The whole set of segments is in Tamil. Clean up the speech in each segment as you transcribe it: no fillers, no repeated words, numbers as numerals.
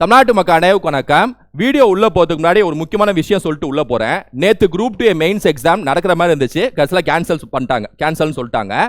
தமிழ்நாட்டு மக்கள் அனைவருக்கும் வணக்கம். வீடியோ உள்ள போறதுக்கு முன்னாடி ஒரு முக்கியமான விஷயம் சொல்லிட்டு உள்ள போறேன். நேத்து குரூப் 2 மெயின்ஸ் எக்ஸாம் நடக்கிற மாதிரி இருந்துச்சு. கடைசில கேன்சல்னு சொல்லிட்டாங்க.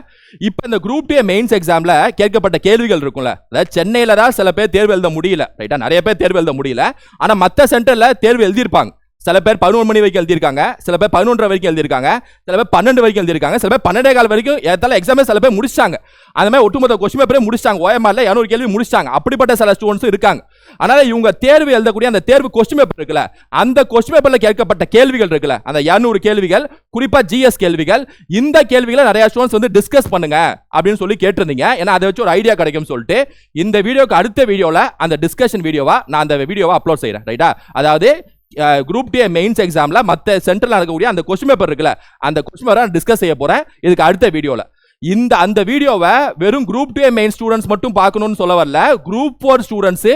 இப்போ இந்த குரூப் 2 மெயின்ஸ் எக்ஸாம்ல கேட்கப்பட்ட கேள்விகள் இருக்கும்ல, அதாவது சென்னையில தான் சில பேர் தேர்வு எழுத முடியல, ரைட்டா? நிறைய பேர் தேர்வு எழுத முடியல. ஆனா மற்ற சென்டர்ல தேர்வு எழுதியிருப்பாங்க. சில பேர் 11 மணி வரைக்கும் எழுதியிருக்காங்க, சில பேர் 11:30 வரைக்கும் எழுதியிருக்காங்க, சில பேர் 12 வரைக்கும் எழுதியிருக்காங்க, சில பேர் 12:15 வரைக்கும் ஏதால எக்ஸாமே சில பேர் முடிச்சாங்க. அந்த மாதிரி ஒட்டுமொத்த கொஸ்டின் பேப்பரே முடிச்சாங்க. OMRல 200 கேள்வி முடிச்சாங்க. அப்படிப்பட்ட சில ஸ்டூடெண்ட்ஸும் இருக்காங்க. அதனால இவங்க தேர்வு எழுதக்கூடிய அந்த தேர்வு கொஸ்டின் பேப்பர் இருக்குல்ல, அந்த கொஸ்டின் பேப்பர்ல கேட்கப்பட்ட கேள்விகள் இருக்குல்ல, அந்த 200 கேள்விகள், குறிப்பா GS கேள்விகள், இந்த கேள்விகளை நிறைய ஸ்டூடெண்ட்ஸ் வந்து டிஸ்கஸ் பண்ணுங்க அப்படின்னு சொல்லி கேட்டிருந்தீங்க. ஏன்னா அதை வச்சு ஒரு ஐடியா கிடைக்கும் சொல்லிட்டு இந்த வீடியோக்கு அடுத்த வீடியோல அந்த டிஸ்கஷன் வீடியோவா நான் அந்த வீடியோவை அப்லோட் செய்யறேன், ரைட்டா? அதாவது குரூப் 2 மெயின்ஸ் எக்ஸாம்ல மற்ற சென்டர்ல நடக்கக்கூடிய அந்த கொஸ்டின் பேப்பர் இருக்குல்ல, அந்த கொஸ்டின் பேப்பரை நான் டிஸ்கஸ் செய்ய போறேன் இதுக்கு அடுத்த வீடியோல. அந்த வீடியோவை வெறும் குரூப் 2 மெயின் ஸ்டூடெண்ட்ஸ் மட்டும் பார்க்கணும்னு சொல்ல வரல. குரூப் 4 ஸ்டூடெண்ட்ஸ்,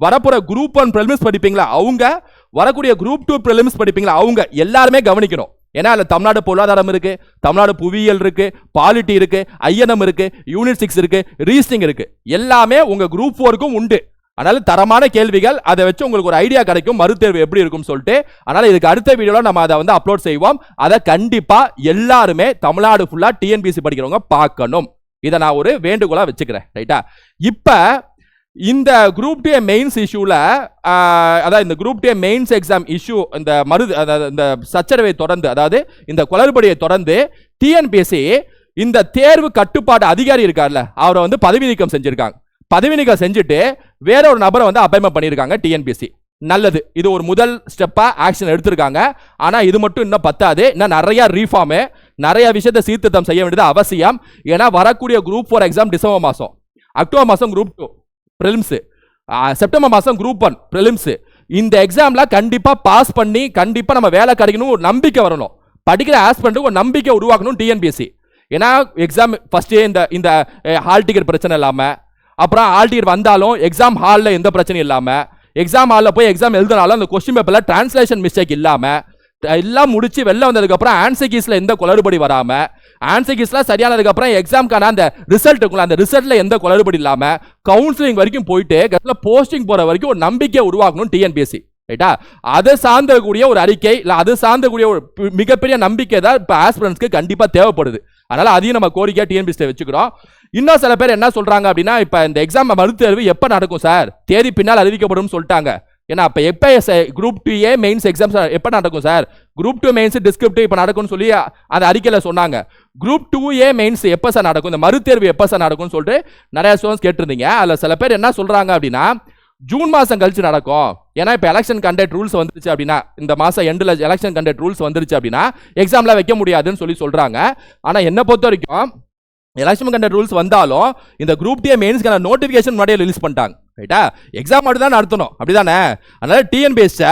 வரப்போற குரூப் 1 பிரிலிம்ஸ் படிப்பீங்களா அவங்க, வரக்கூடிய குரூப் 2 பிரிலிம்ஸ் படிப்பீங்களா அவங்க எல்லாருமே கவனிக்கணும். ஏன்னா அதுல தமிழ்நாடு பொருளாதாரம் இருக்கு, தமிழ்நாடு புவியியல் இருக்கு, பாலிட்டி இருக்கு, INM இருக்கு, யூனிட் 6 இருக்கு, ரீசனிங் இருக்கு. எல்லாமே உங்க குரூப் 4க்கும் உண்டு. அதனால தரமான கேள்விகள், அதை வச்சு உங்களுக்கு ஒரு ஐடியா கிடைக்கும் மறுதேர்வு எப்படி இருக்கும் சொல்லிட்டு. அதனால இதுக்கு அடுத்த வீடியோல நம்ம அதை வந்து அப்லோட் செய்வோம். அதை கண்டிப்பா எல்லாருமே தமிழ்நாடு ஃபுல்லா TNPSC படிக்கிறவங்க பார்க்கணும். இதை நான் ஒரு வேண்டுகோளா வச்சுக்கிறேன், ரைட்டா? இப்ப இந்த குரூப் 2 மெயின்ஸ் இஷ்யூல, அதாவது இந்த குரூப் 2 மெயின்ஸ் எக்ஸாம் இஷ்யூ, இந்த சச்சரவை தொடர்ந்து, அதாவது இந்த குளறுபடியை தொடர்ந்து TNPSC இந்த தேர்வு கட்டுப்பாடு அதிகாரி இருக்கார்ல, அவரை வந்து பதவி நீக்கம் செஞ்சிருக்காங்க. பதவி நீக்கம் செஞ்சுட்டு வேற ஒரு நபரை வந்து அப்பாயின்மெண்ட் பண்ணியிருக்காங்க TNPSC. நல்லது, இது ஒரு முதல் ஸ்டெப்பா ஆக்ஷன் எடுத்திருக்காங்க. ஆனா இது மட்டும் இன்னும் பத்தாது. இன்னும் நிறைய ரீஃபார்ம், நிறைய விஷயத்தை சீர்திருத்தம் செய்ய வேண்டியது அவசியம். ஏன்னா வரக்கூடிய குரூப் 4 எக்ஸாம் டிசம்பர் மாசம், அக்டோபர் மாசம் குரூப் 2 பிரிலிம்ஸ், செப்டம்பர் மாசம் குரூப் 1 பிரிலிம்ஸ். இந்த எக்ஸாம்ல கண்டிப்பா பாஸ் பண்ணி கண்டிப்பா நம்ம வேலை கிடைக்கணும், ஒரு நம்பிக்கை வரணும், படிக்கிற ஆஸ்பிரண்ட்டுக்கு ஒரு நம்பிக்கை உருவாக்கணும் TNPSC. ஏன்னா எக்ஸாம் ஃபர்ஸ்ட் இந்த ஹால் டிக்கெட் பிரச்சனை இல்லாம, அப்புறம் ஹால் டிக்கெட் வந்தாலும் எக்ஸாம் ஹாலில் எந்த பிரச்சனையும் இல்லாமல், எக்ஸாம் ஹாலில் போய் எக்ஸாம் எழுதினாலும் அந்த கொஸ்டின் பேப்பரில் டிரான்ஸ்லேஷன் மிஸ்டேக் இல்லாமல், எல்லாம் முடிச்சு வெளில வந்ததுக்கப்புறம் ஆன்சர் கீஸில் எந்த குளறுபடி வராமல், ஆன்சர் கீஸ்லாம் சரியானதுக்கப்புறம் எக்ஸாம்க்கான அந்த ரிசல்ட் இருக்குல்ல, அந்த ரிசல்ட்டில் எந்த குளறுபடி இல்லாமல் கவுன்சிலிங் வரைக்கும் போயிட்டு போஸ்டிங் போகிற வரைக்கும் ஒரு நம்பிக்கை உருவாக்கணும் TNPSC, ரைட்டா? அதை சார்ந்தக்கூடிய ஒரு அறிக்கை, இல்லை அது சார்ந்தக்கூடிய ஒரு மிகப்பெரிய நம்பிக்கை தான் இப்போ ஆஸ்பிரண்ட்ஸ்க்கு கண்டிப்பாக தேவைப்படுது. அதனால அதையும் நம்ம கோரிக்கை TNPSC வச்சுக்கிறோம். இன்னும் சில பேர் என்ன சொல்றாங்க அப்படின்னா, இப்போ இந்த எக்ஸாம் மறுதேர்வு எப்போ நடக்கும் சார், தேதி பின்னால் அறிவிக்கப்படும் சொல்லிட்டாங்க. ஏன்னா அப்போ எப்போ குரூப் 2A மெயின்ஸ் எக்ஸாம்ஸ் எப்போ நடக்கும் சார், குரூப் 2 மெயின்ஸ் டிஸ்கிரிப்டிவ் இப்போ நடக்கும்னு சொல்லி அந்த அறிக்கையில் சொன்னாங்க. குரூப் 2A மெயின்ஸ் எப்போ சார் நடக்கும், இந்த மறுதேர்வு எப்போ சார் நடக்கும்னு சொல்லிட்டு நிறைய ஸ்டூடெண்ட்ஸ் கேட்டிருந்தீங்க. அதில் சில பேர் என்ன சொல்றாங்க அப்படின்னா, ஜூன் மாதம் கழிச்சு நடக்கும். ஏன்னா இப்போ எலெக்ஷன் கண்டக்ட் ரூல்ஸ் வந்துருச்சு அப்படின்னா, இந்த மாதம் எண்டில் எலெக்ஷன் கண்டக்ட் ரூல்ஸ் வந்துருச்சு அப்படின்னா எக்ஸாம்லாம் வைக்க முடியாதுன்னு சொல்றாங்க. ஆனால் என்னை பொறுத்த வரைக்கும் எலெக்ஷன் கண்டக்ட் ரூல்ஸ் வந்தாலும் இந்த குரூப் 2 மெயின்ஸ்க்கான நோட்டிஃபிகேஷன் முன்னாடியே ரிலீஸ் பண்ணிட்டாங்க, ரைட்டா? எக்ஸாம் மட்டும் தான் நடத்தணும், அப்படிதானே? அதனால TNPSC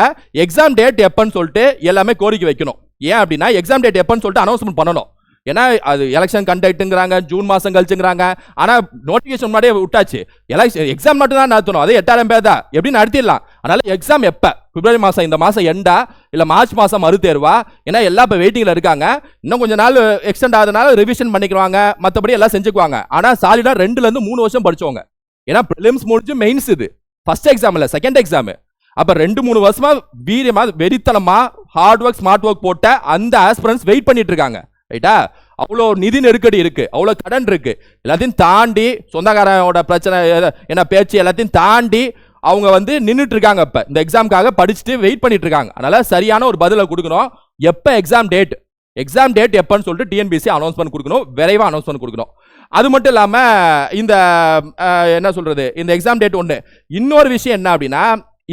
எக்ஸாம் டேட் எப்பன்னு சொல்லிட்டு எல்லாமே கோரிக்கை வைக்கணும். ஏன் அப்படின்னா எக்ஸாம் டேட் எப்பன்னு சொல்லிட்டு அனௌன்ஸ்மெண்ட் பண்ணணும். ஏன்னா அது எலெக்ஷன் கண்டக்ட்ங்கிறாங்க, ஜூன் மாதம் கழிச்சுங்கிறாங்க. ஆனால் நோட்டிஃபிகேஷன் முன்னாடியே விட்டாச்சு. எக்ஸாம் மட்டும் தான் நடத்தணும், அது 8000 பேர் தான், எப்படி நடத்திடலாம். அதனால எக்ஸாம் எப்போ, பிப்ரவரி மாதம், இந்த மாதம் எண்டா இல்லை மார்ச் மாதம் மறுதேர்வா? ஏன்னா எல்லாம் இப்போ வெயிட்டிங்கில் இருக்காங்க. இன்னும் கொஞ்சம் நாள் எக்ஸ்டெண்ட் ஆகுதுனால ரிவிஷன் பண்ணிக்குவாங்க, மற்றபடி எல்லாம் செஞ்சுக்குவாங்க. ஆனால் சாலிடாக 2 3 வருஷம் படிச்சவங்க, ஏன்னா ப்ரிலிம்ஸ் முடிஞ்சு மெயின்ஸ் இது ஃபர்ஸ்ட் எக்ஸாம் இல்லை செகண்ட் எக்ஸாம். அப்போ 2 3 வருஷமா வீரியமா வெறித்தனமா ஹார்ட் ஒர்க் ஸ்மார்ட் ஒர்க் போட்ட அந்த ஆஸ்பிரண்ட்ஸ் வெயிட் பண்ணிட்டு இருக்காங்க, ரைட்டா? அவ்வளோ நிதி நெருக்கடி இருக்கு, அவ்வளோ கடன் இருக்கு, எல்லாத்தையும் தாண்டி சொந்தக்காரோட பிரச்சனை என்ன பேச்சு எல்லாத்தையும் தாண்டி அவங்க வந்து நின்றுட்டு இருக்காங்க. இப்ப இந்த எக்ஸாமுக்காக படிச்சுட்டு வெயிட் பண்ணிட்டு இருக்காங்க. அதனால சரியான ஒரு பதிலை கொடுக்கணும். எப்போ எக்ஸாம் டேட் எப்பன்னு சொல்லிட்டு TNPSC அனௌன்ஸ்மெண்ட் கொடுக்கணும், விரைவாக அனௌன்ஸ்மெண்ட் கொடுக்கணும். அது மட்டும் இல்லாமல் இந்த என்ன சொல்றது, இந்த எக்ஸாம் டேட் ஒன்று. இன்னொரு விஷயம் என்ன அப்படின்னா,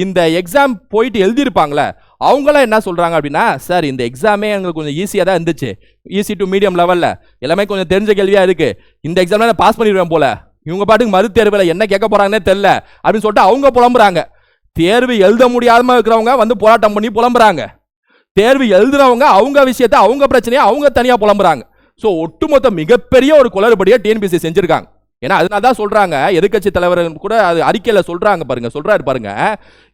இந்த எக்ஸாம் போயிட்டு எழுதியிருப்பாங்களே அவங்களாம் என்ன சொல்றாங்க அப்படின்னா, சார் இந்த எக்ஸாமே எங்களுக்கு கொஞ்சம் ஈஸியாக தான் இருந்துச்சு, ஈஸி டு மீடியம் லெவலில் எல்லாமே கொஞ்சம் தெரிஞ்ச கேள்வியாக இருக்கு, இந்த எக்ஸாம்ல நான் பாஸ் பண்ணிடுவேன் போல, இவங்க பாட்டுக்கு மறுதேர்வில் என்ன கேட்க போறாங்கன்னே தெரியல அப்படின்னு சொல்லிட்டு அவங்க புலம்புறாங்க. தேர்வு எழுத முடியாம இருக்கிறவங்க வந்து போராட்டம் பண்ணி புலம்புறாங்க, தேர்வு எழுதுறவங்க அவங்க விஷயத்தை அவங்க பிரச்சனையை அவங்க தனியாக புலம்புறாங்க. ஸோ ஒட்டுமொத்த மிகப்பெரிய ஒரு குளறுபடியை TNPSC செஞ்சிருக்காங்க. ஏன்னா அதனால தான் சொல்றாங்க, எதிர்க்கட்சி தலைவர் கூட அது அறிக்கையில் சொல்றாரு பாருங்க,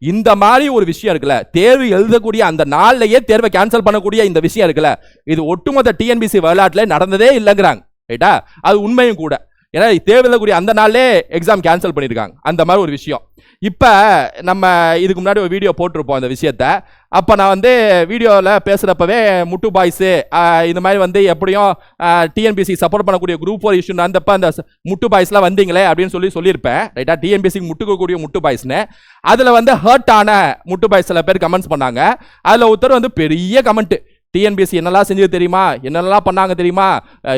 இந்த மாதிரி ஒரு விஷயம் இருக்குல்ல, தேர்வு எழுதக்கூடிய அந்த நாள்லயே தேர்வை கேன்சல் பண்ணக்கூடிய இந்த விஷயம் இருக்குல்ல, இது ஒட்டுமொத்த TNPSC வரலாற்றில் நடந்ததே இல்லைங்கிறாங்க, ரைட்டா? அது உண்மையும் கூட. ஏன்னா தேவையில்லக்கூடிய அந்த நாளே எக்ஸாம் கேன்சல் பண்ணியிருக்காங்க. அந்த மாதிரி ஒரு விஷயம். இப்போ நம்ம இதுக்கு முன்னாடி ஒரு வீடியோ போட்டிருப்போம் இந்த விஷயத்த. அப்போ நான் வந்து வீடியோவில் பேசுகிறப்பவே முட்டு பாய்ஸு இந்த மாதிரி வந்து எப்படியும் டிஎன்பிசி சப்போர்ட் பண்ணக்கூடிய குரூப் 4 இஷ்யூ அந்தப்போ அந்த முட்டு பாய்ஸ்லாம் வந்தீங்களே அப்படின்னு சொல்லியிருப்பேன். ரைட்டா, டிஎன்பிசிக்கு முட்டுக்கக்கூடிய முட்டு பாய்ஸ்னு. அதில் வந்து ஹர்ட் ஆன முட்டு பாய்ஸ் சில பேர் கமெண்ட்ஸ் பண்ணாங்க. அதில் ஒருத்தர் வந்து பெரிய கமெண்ட், டிஎன்பிசி என்னெல்லாம் செஞ்சது தெரியுமா, என்னெல்லாம் பண்ணாங்க தெரியுமா,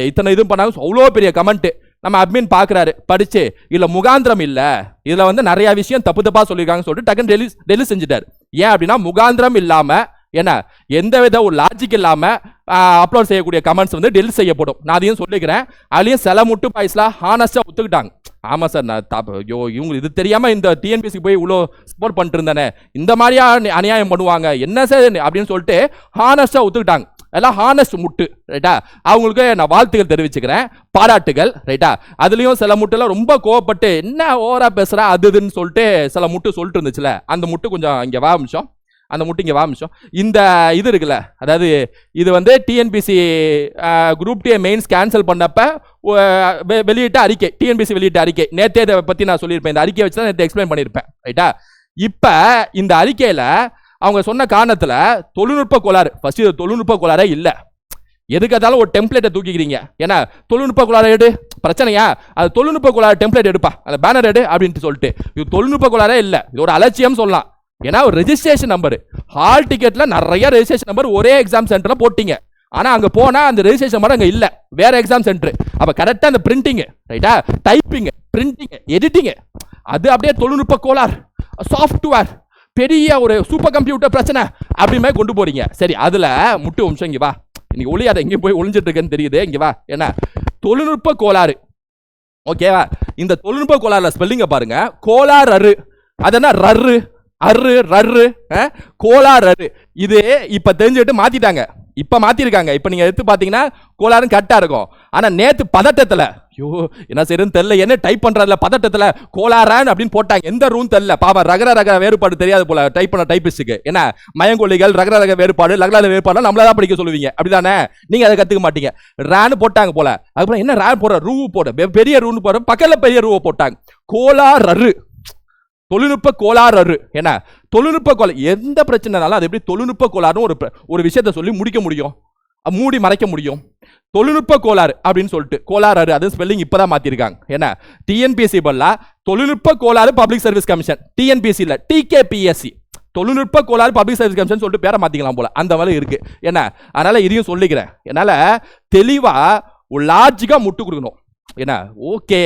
இத்தனை இதுவும் பண்ணாங்க, அவ்வளோ பெரிய கமெண்ட். நம்ம அட்மின் பார்க்குறாரு, படிச்சு இல்லை முகாந்திரம் இல்லை, இதில் வந்து நிறைய விஷயம் தப்பு தப்பாக சொல்லியிருக்காங்கன்னு சொல்லிட்டு டக்குன்னு டெலிட் செஞ்சுட்டார். ஏன் அப்படின்னா முகாந்திரம் இல்லாமல் என்ன எந்த வித ஒரு லாஜிக் இல்லாமல் அப்லோட் செய்யக்கூடிய கமெண்ட்ஸ் வந்து டெலிட் செய்யப்படும். நான் அதையும் சொல்லிக்கிறேன். அதுலேயும் சில முட்டு பாய்ஸ்லாம் ஹானஸ்டாக ஒத்துக்கிட்டாங்க. ஆமாம் சார், நான் ஐயோ இவங்க இது தெரியாமல் இந்த டிஎன்பிசிக்கு போய் இவ்வளோ சப்போர்ட் பண்ணிட்டு இருந்தேனே, இந்த மாதிரியா அநியாயம் பண்ணுவாங்க என்ன சார் அப்படின்னு சொல்லிட்டு ஹானஸ்டாக ஒத்துக்கிட்டாங்க. எல்லாம் ஹானஸ்ட் முட்டு. ரைட்டா, அவங்களுக்கு நான் வாழ்த்துக்கள் தெரிவிச்சுக்கிறேன், பாராட்டுகள். ரைட்டா, அதுலேயும் சில முட்டுலாம் ரொம்ப கோவப்பட்டு என்ன ஓவரா பேசுகிறா அது இதுன்னு சொல்லிட்டு சில முட்டு சொல்லிட்டு இருந்துச்சுல, அந்த முட்டு கொஞ்சம் இங்கே வாமிச்சோம், அந்த முட்டு இங்கே வாமிச்சோம். இந்த இது இருக்குல்ல, அதாவது இது வந்து TNPSC group D mains cancel பண்ணப்ப வெளியிட்ட அறிக்கை, டிஎன்பிசி வெளியிட்ட அறிக்கை. நேற்றே இதை பற்றி நான் சொல்லியிருப்பேன், இந்த அறிக்கையை வச்சு தான் நேற்று எக்ஸ்பிளைன் பண்ணியிருப்பேன். ரைட்டா, இப்போ இந்த அறிக்கையில் அவங்க சொன்ன காரணத்தில் தொழில்நுட்ப கோளாறு, ஃபர்ஸ்ட் இது தொழில்நுட்ப கோளாறே இல்லை. எதுக்காதாலும் ஒரு டெம்ப்ளேட்டை தூக்கிக்கிறீங்க, ஏன்னா தொழில்நுட்ப கோளாறு எடு பிரச்சனையா, அது தொழில்நுட்ப கோளாறு டெம்ப்ளேட் எடுப்பா, அந்த பேனர் எடு அப்படின்ட்டு சொல்லிட்டு, இது தொழில்நுட்ப கோளாறே இல்லை, இது ஒரு அலட்சியம் சொல்லலாம். ஏன்னா ஒரு ரெஜிஸ்ட்ரேஷன் நம்பர், ஹால் டிக்கெட்ல நிறைய ரெஜிஸ்ட்ரேஷன் நம்பர் ஒரே எக்ஸாம் சென்டர்ல போட்டீங்க, ஆனா அங்க போனா அந்த ரெஜிஸ்ட்ரேஷன் நம்பர் அங்க இல்ல, வேற எக்ஸாம் சென்டர். அப்ப கரெக்டா அந்த பிரிண்டிங், ரைட்டா, டைப்பிங், பிரிண்டிங், எடிட்டிங், அது அப்படியே தொழில்நுட்ப கோளாறு, சாஃப்ட்வேர், பெரிய ஒரு சூப்பர் கம்ப்யூட்டர் பிரச்சனை அப்படிமே கொண்டு போறீங்க. சரி, அதுல முட்டு வம்சம் இங்க வா, இன்னைக்கு ஒளியாத எங்கேயும் போய் ஒளிஞ்சிட்டு இருக்குன்னு தெரியுது, இங்க வா. என்ன தொழில்நுட்ப கோளாறு, ஓகேவா? இந்த தொழில்நுட்ப கோளாறுல ஸ்பெல்லிங்க பாருங்க, கோளாறு, அதென்ன ரர்ரு அர்ரு ரர்ரு கோளாறு. இது இப்ப தெரிஞ்சுட்டு மாத்திட்டாங்க, இப்ப மாத்திருக்காங்க. இப்ப நீங்க எடுத்து பாத்தீங்கன்னா கோளாறு கரெக்டா இருக்கும். ஆனா நேத்து பதட்டத்துல ஐயோ என்ன செய்யறதுன்னு தெரியல, என்ன டைப் பண்றதுல பதட்டத்துல கோளாறான் அப்படின்னு போட்டாங்க. எந்த ரூம் தெரியல, பாவா ரகர வேறுபாடு தெரியாது போல டைப் பண்ண டைப்பிஸ்டுக்கு. என்ன மயங்கொல்லிகள் ரகர வேறுபாடு லகலாத வேறுபாடு நம்மளதான் படிக்க சொல்லுவீங்க, அப்படிதானே? நீங்க அதை கத்துக்க மாட்டீங்க. ரேன்னு போட்டாங்க போல, அதுக்கப்புறம் என்ன ரே போற ரூ போட பெரிய ரூன்னு போற பக்கத்துல பெரிய ரூவை போட்டாங்க. கோளாறு, தொழில்நுட்ப கோளாறு. என்ன தொழில்நுட்ப கோளாறு, எந்த பிரச்சனைனாலும் அது எப்படி தொழில்நுட்ப கோளாறுன்னு ஒரு விஷயத்தை சொல்லி முடிக்க முடியும், மூடி மறைக்க முடியும்? தொழில்நுட்ப கோளாறு அப்படின்னு சொல்லிட்டு கோளாறு, அது ஸ்பெல்லிங் இப்பதான் மாத்திருக்காங்க. என்ன டிஎன்பிஎஸ்சி பல்லா தொழில்நுட்ப கோளாறு பப்ளிக் சர்வீஸ் கமிஷன், டிஎன்பிஎஸ்சி இல்ல டிகேபிஎஸ்சி, தொழில்நுட்ப கோளாறு பப்ளிக் சர்வீஸ் கமிஷன் சொல்லிட்டு பேரை மாத்திக்கலாம் போல, அந்த மாதிரி இருக்கு. என்ன அதனால இதையும் சொல்லிக்கிறேன், என்னால தெளிவா ஒரு லாஜிக்கா முட்டு கொடுக்கணும். என்ன ஓகே,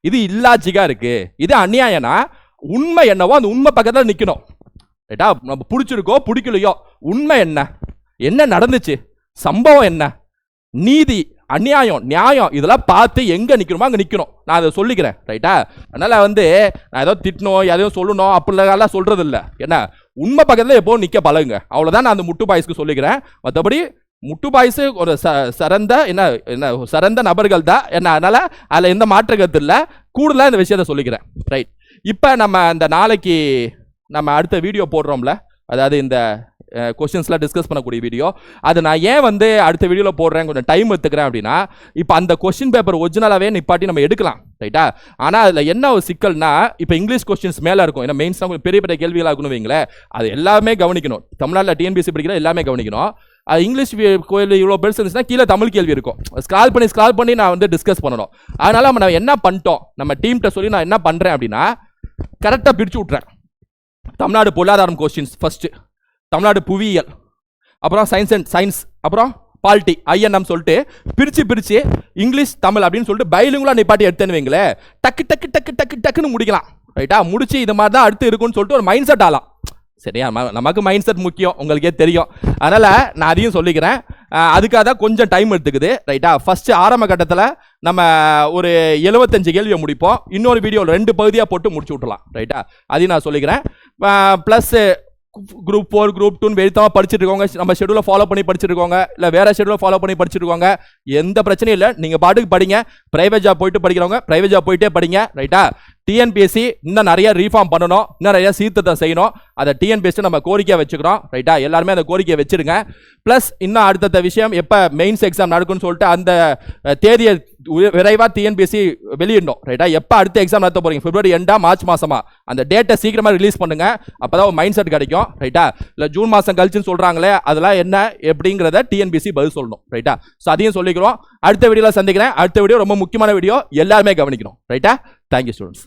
இது இல்லாஜிக்கா இருக்கு, இது அநியாயம்னா உண்மை என்னவோ அந்த உண்மை பக்கத்தில் நிற்கணும். ரைட்டா, நம்ம பிடிச்சிருக்கோ பிடிக்கலையோ உண்மை என்ன, என்ன நடந்துச்சு, சம்பவம் என்ன, நீதி அநியாயம் நியாயம் இதெல்லாம் பார்த்து எங்க நிக்கணுமோ அங்க நிக்கணும். நான் அதை சொல்லிக்கிறேன். ரைட்டா, அதனால வந்து நான் ஏதோ திட்டணும் எதையும் சொல்லணும் அப்படிலாம் சொல்றது இல்லை. என்ன உண்மை பக்கத்தில் எப்போ நிக்க பழகுங்க, அவ்வளவுதான் நான் அந்த முட்டு பாய்ஸ்க்கு சொல்லிக்கிறேன். மற்றபடி முட்டு பாய்ஸ் ஒரு சிறந்த சிறந்த நபர்கள் தான். என்ன அதனால அதில் எந்த மாற்று கருத்து இல்லை, கூடுதலாக இந்த விஷயத்த சொல்லிக்கிறேன். ரைட், இப்போ நம்ம இந்த நாளைக்கு நம்ம அடுத்த வீடியோ போடுறோம்ல, அதாவது இந்த கொஸ்டின்ஸ்லாம் டிஸ்கஸ் பண்ணக்கூடிய வீடியோ, அது நான் ஏன் வந்து அடுத்த வீடியோவில் போடுறேன், கொஞ்சம் டைம் எடுத்துக்கிறேன் அப்படின்னா, இப்போ அந்த கொஸ்டின் பேப்பர் ஒரிஜினலாகவே நிப்பாட்டி நம்ம எடுக்கலாம். ரைட்டா, ஆனால் அதில் என்ன ஒரு சிக்கல்னா, இப்போ இங்கிலீஷ் கொஸ்டின்ஸ் மேலே இருக்கும், ஏன்னா மெயின்ஸ்லாம் கொஞ்சம் பெரிய பெரிய கேள்விகளாக இருக்கணும் வைங்களேன், அது எல்லாமே கவனிக்கணும். தமிழ்நாட்டில் டிஎன்பிஎஸ்சி படிக்கிற எல்லாமே கவனிக்கணும். இங்கிலீஷ் கேள்வி இவ்வளோ பெருசு இருந்துச்சுன்னா கீழே தமிழ் கேள்வி இருக்கும், ஸ்க்ரால் பண்ணி நான் வந்து டிஸ்கஸ் பண்ணணும். அதனால நம்ம என்ன பண்ணிட்டோம், நம்ம டீம்கிட்ட சொல்லி நான் என்ன பண்ணுறேன் அப்படின்னா, கரெக்டாக பிரித்து விட்றேன். தமிழ்நாடு பொருளாதாரம் கொஸ்டின்ஸ் ஃபர்ஸ்ட், தமிழ்நாடு புவியியல், அப்புறம் சயின்ஸ், அப்புறம் பாலிட்டி ஐஎன்எம் சொல்லிட்டு பிரித்து இங்கிலீஷ் தமிழ் அப்படின்னு சொல்லிட்டு பைலிங்குலா நிப்பாட்டி எடுத்தேன்னு வைங்களேன், டக்குன்னு முடிக்கலாம். ரைட்டா, முடிச்சு இது மாதிரி தான் அடுத்து இருக்குன்னு சொல்லிட்டு ஒரு மைண்ட் செட் ஆகலாம். சரியா, நமக்கு மைண்ட் செட் முக்கியம், உங்களுக்கே தெரியும். அதனால் நான் அதையும் சொல்லிக்கிறேன். அதுக்காக தான் கொஞ்சம் டைம் எடுத்துக்குது. ரைட்டா, ஃபஸ்ட்டு ஆரம்ப கட்டத்தில் நம்ம ஒரு 75 கேள்வியை முடிப்போம், இன்னொரு வீடியோவில் 2 பகுதியாக போட்டு முடிச்சு விட்றலாம். ரைட்டா, அதையும் நான் சொல்லிக்கிறேன். ப்ளஸ் குரூப் 4 குரூப் 2 வெறித்தமாக படிச்சுட்டு இருக்கோங்க, நம்ம ஷெடியூலை ஃபாலோ பண்ணி படிச்சுட்டு இருக்கோங்க, இல்லை வேறு ஷெடியூலை ஃபாலோ பண்ணி படிச்சுட்டு இருக்கோங்க, எந்த பிரச்சனையும் இல்லை. நீங்கள் பாட்டுக்கு படிங்க. ப்ரைவேட் ஜாப் போயிட்டு படிக்கிறவங்க ப்ரைவேட் ஜாப் போயிட்டே படிங்க. ரைட்டா, டிஎன்பிஎஸ்சி இன்னும் நிறைய ரீஃபார்ம் பண்ணணும், இன்னும் நிறைய சீர்திருத்தம் செய்யணும். அதை டிஎன்பிஎஸ்சி நம்ம கோரிக்கையை வச்சுக்கிறோம். ரைட்டா, எல்லாருமே அந்த கோரிக்கையை வச்சிருங்க. ப்ளஸ் இன்னும் அடுத்த விஷயம், எப்போ மெயின்ஸ் எக்ஸாம் நடக்கும்னு சொல்லிட்டு அந்த தேதியை விரைவா டிஎன்பிஎஸ்சி வெளியிடணும் ரைட்டா. எப்போ அடுத்த எக்ஸாம் நடத்த போறீங்க, பிப்ரவரி எண்டா மார்ச் மாசமா, அந்த டேட்டை சீக்கிரமா ரிலீஸ் பண்ணுங்க. அப்பதான் ஒரு மைண்ட் செட் கிடைக்கும் ரைட்டா. இல்ல ஜூன் மாசம் கழிச்சுன்னு சொல்றாங்களே அதெல்லாம் என்ன எப்படிங்கிறத டிஎன்பிஎஸ்சி பதில் சொல்லணும் ரைட்டா. ஸோ அதையும் சொல்லிக்கிறோம். அடுத்த வீடியோல சந்திக்கிறேன். அடுத்த வீடியோ ரொம்ப முக்கியமான வீடியோ, எல்லாருமே கவனிக்கணும் ரைட்டா. Thank you students.